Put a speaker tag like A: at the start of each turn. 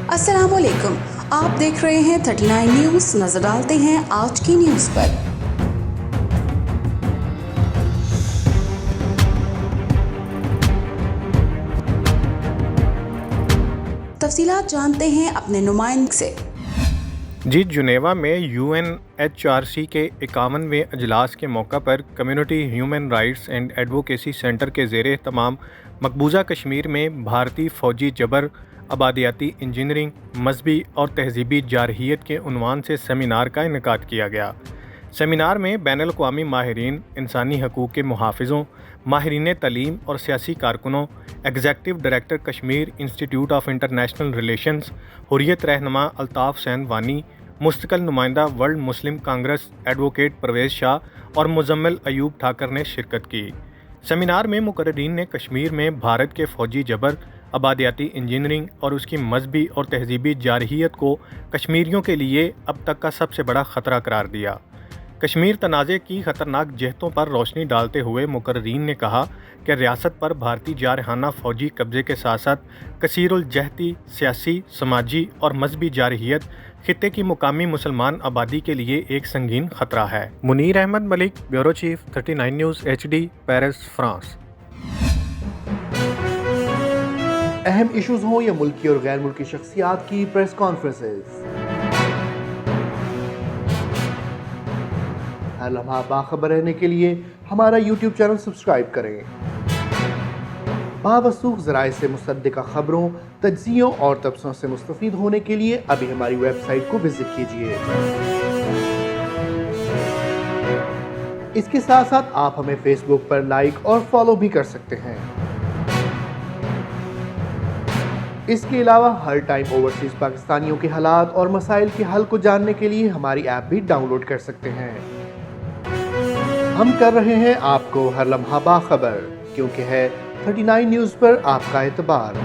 A: अस्सलाम वालेकुम, आप देख रहे हैं 39 न्यूज़। नजर डालते हैं आज की न्यूज़ पर। तफसीलात जानते हैं अपने नुमाइंदे से।
B: जी, जुनेवा में UNHRC के 51वें अजलास के मौका पर community human rights and advocacy centre के ज़ेर तमाम मकबूजा कश्मीर में भारतीय फ़ौजी जबर, आबादियाती इंजीनियरिंग, मजहबी और तहजीबी जारहियत के उन्वान से सेमिनार का इनेकाद किया गया। सेमिनार में बैनुल-अक़वामी माहिरीन, इंसानी हकूक़ के मुहाफ़िज़ों, माहिरीन तलीम और सियासी कारकुनों, executive director Kashmir institute of international relations Hurriyat रहनुमा अल्ताफ़ हुसैन वानी, मुस्तकिल नुमाइंदा World Muslim Congress advocate Parvez Shah और मुज़म्मिल अयूब ठाकर ने शिरकत की। सेमिनार में मुकर्रीरीन ने कश्मीर में भारत के फ़ौजी जबर, आबादियाती इंजीनियरिंग और उसकी मजहबी और तहजीबी जारहियत को कश्मीरियों के लिए अब तक का सबसे बड़ा ख़तरा करार दिया। कश्मीर तनाज़े की ख़तरनाक जहतों पर रोशनी डालते हुए मुकर्रीरीन ने कहा कि रियासत पर भारतीय जारहाना फ़ौजी कब्ज़े के साथ साथ कसीरुल जहती सियासी, समाजी और मजहबी जारहियत खित्ते की मुकामी मुसलमान आबादी के लिए एक संगीन ख़तरा है। Munir Ahmed Malik, bureau chief, 39 news HD, Paris, France.
C: अहम इश्यूज हों या मुल्की और गैर मुल्की शख्सियात की प्रेस कॉन्फ्रेंसेस, हर लम्हा बाखबर रहने के लिए हमारा YouTube चैनल सब्सक्राइब करें। बावसूख ज़राए से मुसद्दिक़ा खबरों, तज्ज़ियों और तबसरों से मुस्तफ़ीद होने के लिए अभी हमारी वेबसाइट को विजिट कीजिए। इसके साथ साथ आप हमें फेसबुक पर लाइक और फॉलो भी कर सकते हैं। इसके अलावा हर टाइम ओवरसीज़ पाकिस्तानियों के हालात और मसाइल के हल को जानने के लिए हमारी ऐप भी डाउनलोड कर सकते हैं। हम कर रहे हैं आपको हर लम्हा बाखबर, क्योंकि है 39 न्यूज़ पर आपका एतबार।